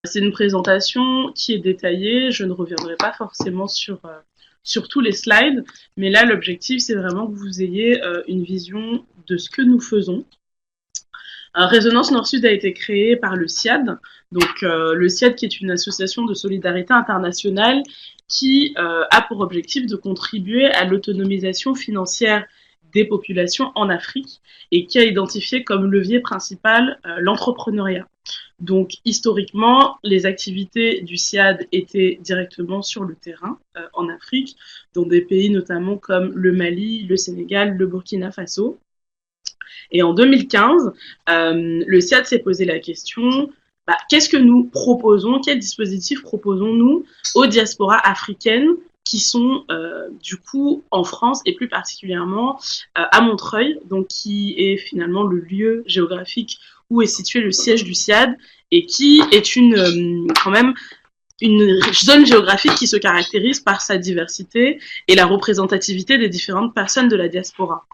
C'est une présentation qui est détaillée, je ne reviendrai pas forcément sur tous les slides, mais là l'objectif c'est vraiment que vous ayez une vision de ce que nous faisons. Résonance Nord-Sud a été créée par le SIAD, donc le SIAD qui est une association de solidarité internationale qui a pour objectif de contribuer à l'autonomisation financière des populations en Afrique et qui a identifié comme levier principal l'entrepreneuriat. Donc, historiquement, les activités du SIAD étaient directement sur le terrain en Afrique, dans des pays notamment comme le Mali, le Sénégal, le Burkina Faso. Et en 2015, le SIAD s'est posé la question, qu'est-ce que nous proposons, quel dispositif proposons-nous aux diasporas africaines qui sont du coup en France et plus particulièrement à Montreuil, donc qui est finalement le lieu géographique où est situé le siège du SIAD et qui est quand même une zone géographique qui se caractérise par sa diversité et la représentativité des différentes personnes de la diaspora.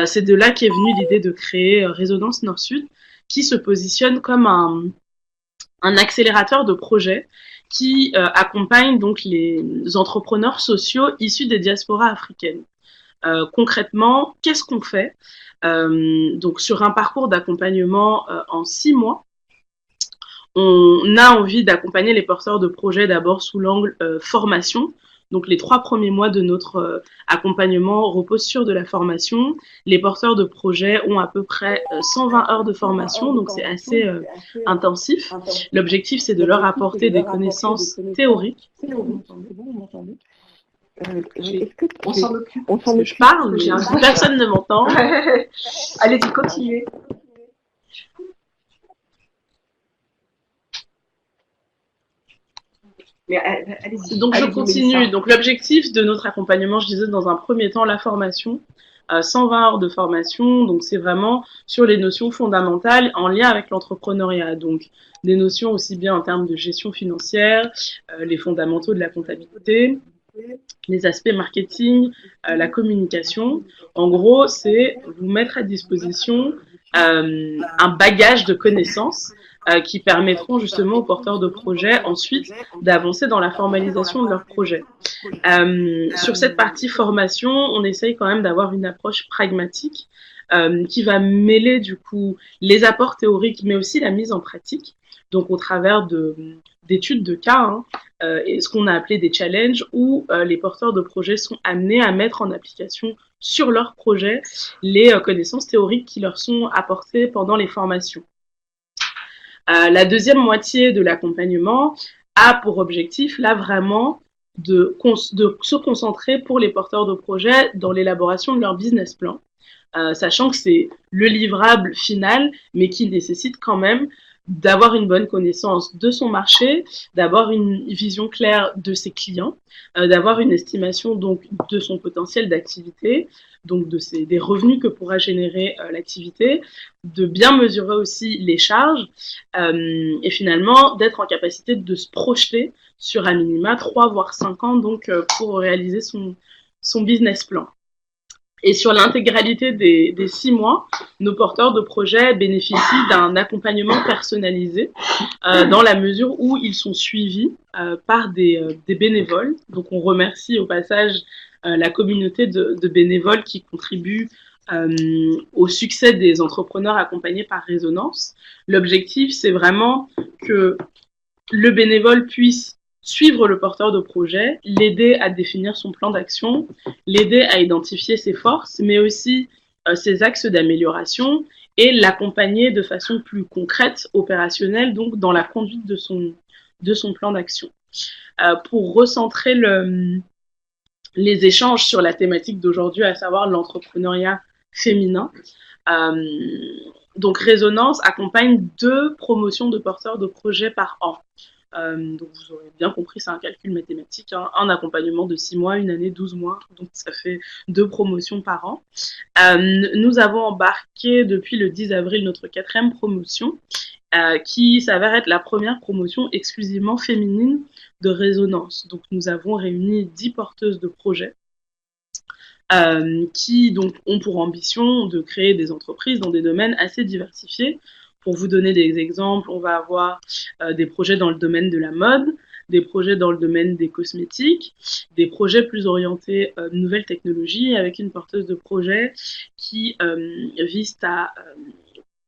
C'est de là qu'est venue l'idée de créer Résonance Nord-Sud, qui se positionne comme un accélérateur de projets qui accompagne donc les entrepreneurs sociaux issus des diasporas africaines. Concrètement, qu'est-ce qu'on fait donc sur un parcours d'accompagnement en 6 mois, on a envie d'accompagner les porteurs de projets d'abord sous l'angle formation. Donc les 3 premiers mois de notre accompagnement reposent sur de la formation. Les porteurs de projets ont à peu près 120 heures de formation, donc c'est assez intensif. L'objectif, c'est de leur apporter des connaissances théoriques. C'est bon, vous m'entendez? On s'en occupe. Parce que je parle, mais personne ne m'entend. Allez-y, continuez. Donc je continue. Donc l'objectif de notre accompagnement, je disais dans un premier temps la formation, 120 heures de formation. Donc c'est vraiment sur les notions fondamentales en lien avec l'entrepreneuriat. Donc des notions aussi bien en termes de gestion financière, les fondamentaux de la comptabilité, les aspects marketing, la communication. En gros, c'est vous mettre à disposition un bagage de connaissances qui permettront justement aux porteurs de projets ensuite d'avancer dans la formalisation de leur projet. Sur cette partie formation, on essaye quand même d'avoir une approche pragmatique qui va mêler du coup les apports théoriques mais aussi la mise en pratique, donc au travers d'études de cas, et ce qu'on a appelé des challenges où les porteurs de projets sont amenés à mettre en application sur leur projet les connaissances théoriques qui leur sont apportées pendant les formations. La deuxième moitié de l'accompagnement a pour objectif là vraiment de se concentrer pour les porteurs de projets dans l'élaboration de leur business plan, sachant que c'est le livrable final, mais qui nécessite quand même d'avoir une bonne connaissance de son marché, d'avoir une vision claire de ses clients, d'avoir une estimation donc de son potentiel d'activité, donc des revenus que pourra générer l'activité, de bien mesurer aussi les charges et finalement d'être en capacité de se projeter sur à minima 3 voire 5 ans donc, pour réaliser son business plan. Et sur l'intégralité des 6 mois, nos porteurs de projets bénéficient d'un accompagnement personnalisé dans la mesure où ils sont suivis par des bénévoles. Donc on remercie au passage la communauté de bénévoles qui contribuent au succès des entrepreneurs accompagnés par Résonance. L'objectif, c'est vraiment que le bénévole puisse suivre le porteur de projet, l'aider à définir son plan d'action, l'aider à identifier ses forces, mais aussi ses axes d'amélioration et l'accompagner de façon plus concrète, opérationnelle, donc dans la conduite de son plan d'action. Pour recentrer les échanges sur la thématique d'aujourd'hui, à savoir l'entrepreneuriat féminin, donc Résonance accompagne 2 promotions de porteurs de projets par an. Donc vous aurez bien compris, c'est un calcul mathématique, un accompagnement de 6 mois, une année 12 mois, donc ça fait 2 promotions par an. Nous avons embarqué depuis le 10 avril notre 4e promotion, qui s'avère être la première promotion exclusivement féminine de Résonance. Donc nous avons réuni 10 porteuses de projets qui donc ont pour ambition de créer des entreprises dans des domaines assez diversifiés, Pour vous donner des exemples, on va avoir des projets dans le domaine de la mode, des projets dans le domaine des cosmétiques, des projets plus orientés nouvelles technologies, avec une porteuse de projet qui vise à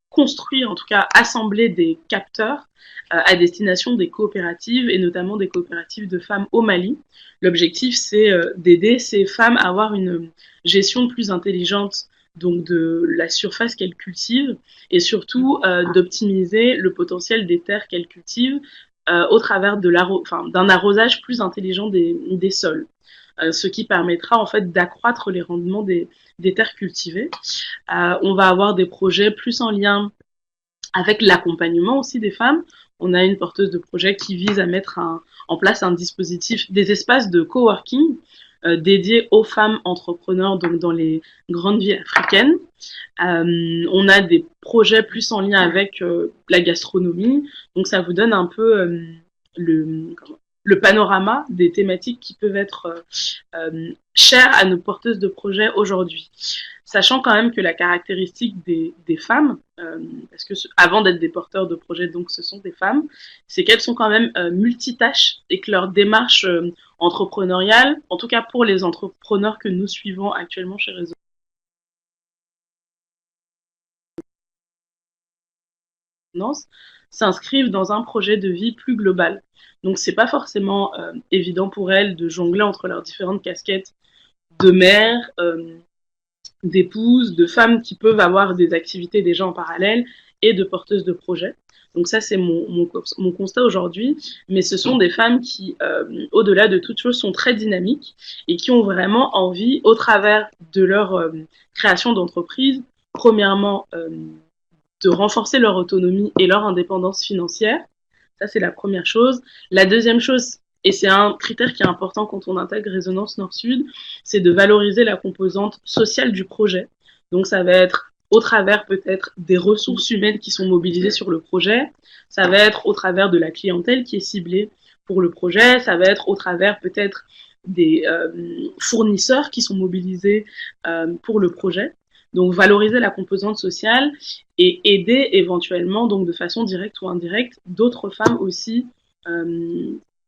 construire, en tout cas assembler des capteurs à destination des coopératives et notamment des coopératives de femmes au Mali. L'objectif, c'est d'aider ces femmes à avoir une gestion plus intelligente donc de la surface qu'elles cultivent et surtout d'optimiser le potentiel des terres qu'elles cultivent au travers d'un arrosage plus intelligent des sols. Ce qui permettra en fait d'accroître les rendements des terres cultivées. On va avoir des projets plus en lien avec l'accompagnement aussi des femmes. On a une porteuse de projet qui vise à mettre en place un dispositif, des espaces de coworking dédiés aux femmes entrepreneurs donc dans les grandes villes africaines. On a des projets plus en lien avec la gastronomie. Donc ça vous donne un peu le panorama des thématiques qui peuvent être chères à nos porteuses de projets aujourd'hui. Sachant quand même que la caractéristique des femmes, parce que avant d'être des porteurs de projets, donc ce sont des femmes, c'est qu'elles sont quand même multitâches et que leur démarche entrepreneuriale, en tout cas pour les entrepreneurs que nous suivons actuellement chez Résonance, s'inscrivent dans un projet de vie plus global. Donc c'est pas forcément évident pour elles de jongler entre leurs différentes casquettes de mère, d'épouses, de femmes qui peuvent avoir des activités déjà en parallèle et de porteuses de projets. Donc ça, c'est mon constat aujourd'hui. Mais ce sont des femmes qui, au-delà de toute chose, sont très dynamiques et qui ont vraiment envie, au travers de leur création d'entreprise, premièrement, de renforcer leur autonomie et leur indépendance financière. Ça, c'est la première chose. La deuxième chose, et c'est un critère qui est important quand on intègre Résonance Nord-Sud, c'est de valoriser la composante sociale du projet. Donc ça va être au travers peut-être des ressources humaines qui sont mobilisées sur le projet, ça va être au travers de la clientèle qui est ciblée pour le projet, ça va être au travers peut-être des fournisseurs qui sont mobilisés pour le projet. Donc valoriser la composante sociale et aider éventuellement, donc de façon directe ou indirecte, d'autres femmes aussi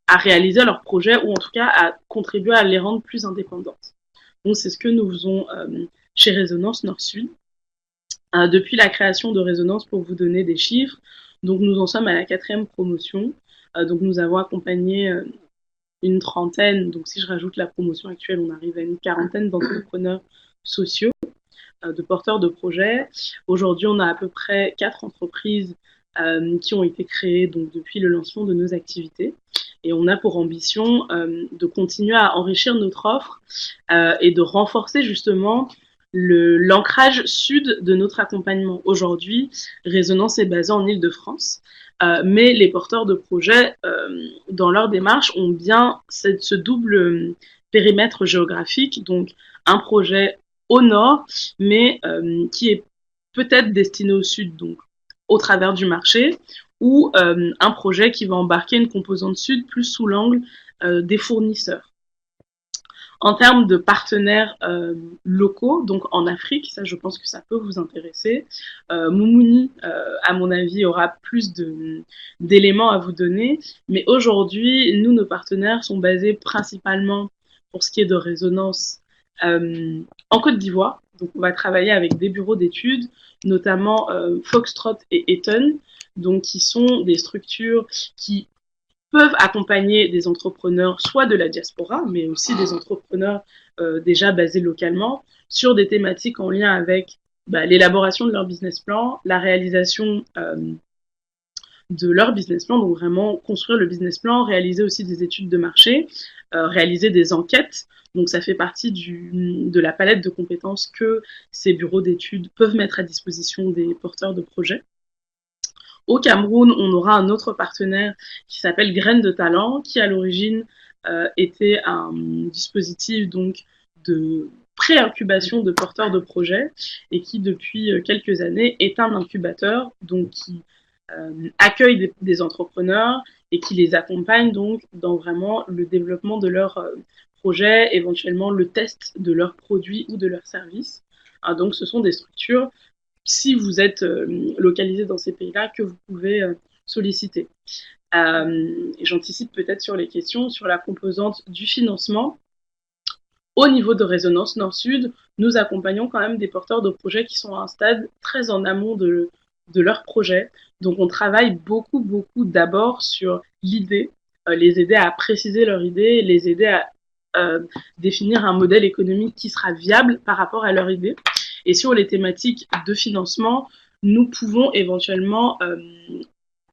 à réaliser leurs projets ou en tout cas à contribuer à les rendre plus indépendantes. Donc c'est ce que nous faisons chez Résonance Nord-Sud. Depuis la création de Résonance, pour vous donner des chiffres, donc nous en sommes à la 4e promotion. Donc nous avons accompagné une trentaine, donc si je rajoute la promotion actuelle, on arrive à une 40aine d'entrepreneurs sociaux, de porteurs de projets. Aujourd'hui, on a à peu près 4 entreprises qui ont été créées donc, depuis le lancement de nos activités. Et on a pour ambition de continuer à enrichir notre offre et de renforcer justement l'ancrage sud de notre accompagnement. Aujourd'hui, Résonance est basée en Île-de-France, mais les porteurs de projets, dans leur démarche, ont bien ce double périmètre géographique, donc un projet au nord, mais qui est peut-être destiné au sud, donc au travers du marché, ou un projet qui va embarquer une composante sud plus sous l'angle des fournisseurs. En termes de partenaires locaux, donc en Afrique, ça je pense que ça peut vous intéresser. Moumouni, à mon avis, aura plus d'éléments à vous donner. Mais aujourd'hui, nous, nos partenaires sont basés principalement, pour ce qui est de Résonance, en Côte d'Ivoire. Donc on va travailler avec des bureaux d'études, notamment Foxtrot et Eton, donc qui sont des structures qui peuvent accompagner des entrepreneurs, soit de la diaspora, mais aussi des entrepreneurs déjà basés localement, sur des thématiques en lien avec l'élaboration de leur business plan, la réalisation de leur business plan, donc vraiment construire le business plan, réaliser aussi des études de marché, réaliser des enquêtes. Donc ça fait partie de la palette de compétences que ces bureaux d'études peuvent mettre à disposition des porteurs de projets. Au Cameroun, on aura un autre partenaire qui s'appelle Graines de Talent, qui à l'origine était un dispositif donc de pré-incubation de porteurs de projets et qui depuis quelques années est un incubateur donc qui accueille des entrepreneurs et qui les accompagne donc dans vraiment le développement de leurs projets, éventuellement le test de leurs produits ou de leurs services. Donc ce sont des structures si vous êtes localisé dans ces pays-là, que vous pouvez solliciter. Et j'anticipe peut-être sur les questions sur la composante du financement. Au niveau de Résonance Nord-Sud, nous accompagnons quand même des porteurs de projets qui sont à un stade très en amont de leur projet. Donc on travaille beaucoup d'abord sur l'idée, les aider à préciser leur idée, les aider à définir un modèle économique qui sera viable par rapport à leur idée. Et sur les thématiques de financement, nous pouvons éventuellement,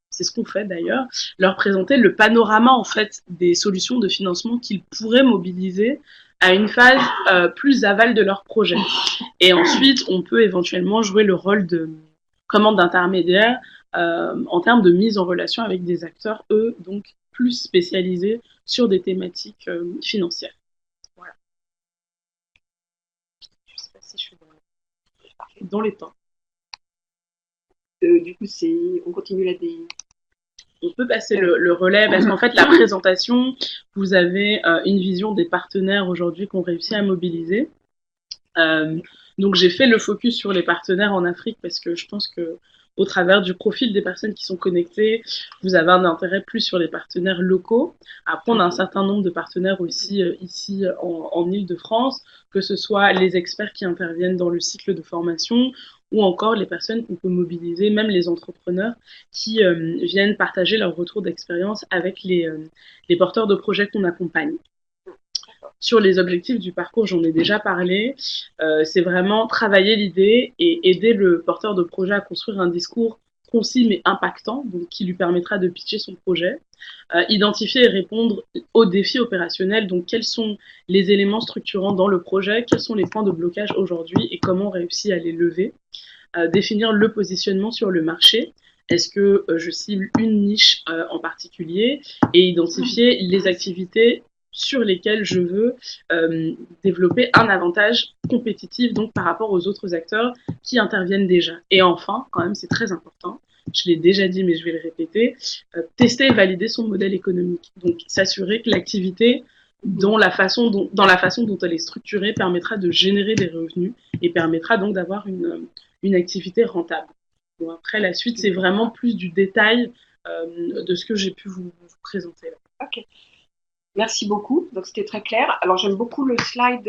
c'est ce qu'on fait d'ailleurs, leur présenter le panorama en fait des solutions de financement qu'ils pourraient mobiliser à une phase plus aval de leur projet. Et ensuite, on peut éventuellement jouer le rôle de commande d'intermédiaire en termes de mise en relation avec des acteurs, eux, donc plus spécialisés sur des thématiques financières. Voilà. Je ne sais pas si je suis dans les temps. Du coup, on continue la DI. On peut passer le relais parce qu'en fait, la présentation, vous avez une vision des partenaires aujourd'hui qu'on réussit à mobiliser. Donc, j'ai fait le focus sur les partenaires en Afrique parce que je pense que au travers du profil des personnes qui sont connectées, vous avez un intérêt plus sur les partenaires locaux. Après, on a un certain nombre de partenaires aussi ici en Île-de-France, que ce soit les experts qui interviennent dans le cycle de formation ou encore les personnes qu'on peut mobiliser, même les entrepreneurs qui viennent partager leur retour d'expérience avec les porteurs de projets qu'on accompagne. Sur les objectifs du parcours, j'en ai déjà parlé. C'est vraiment travailler l'idée et aider le porteur de projet à construire un discours concis mais impactant, donc qui lui permettra de pitcher son projet. Identifier et répondre aux défis opérationnels, donc quels sont les éléments structurants dans le projet, quels sont les points de blocage aujourd'hui et comment on réussit à les lever. Définir le positionnement sur le marché. Est-ce que je cible une niche en particulier et identifier les activités sur lesquels je veux développer un avantage compétitif donc par rapport aux autres acteurs qui interviennent déjà. Et enfin, quand même, c'est très important, je l'ai déjà dit mais je vais le répéter, tester et valider son modèle économique. Donc s'assurer que l'activité dans la façon dont elle est structurée permettra de générer des revenus et permettra donc d'avoir une activité rentable. Bon, après, la suite, c'est vraiment plus du détail de ce que j'ai pu vous présenter là. Ok. Merci beaucoup. Donc, c'était très clair. Alors, j'aime beaucoup le slide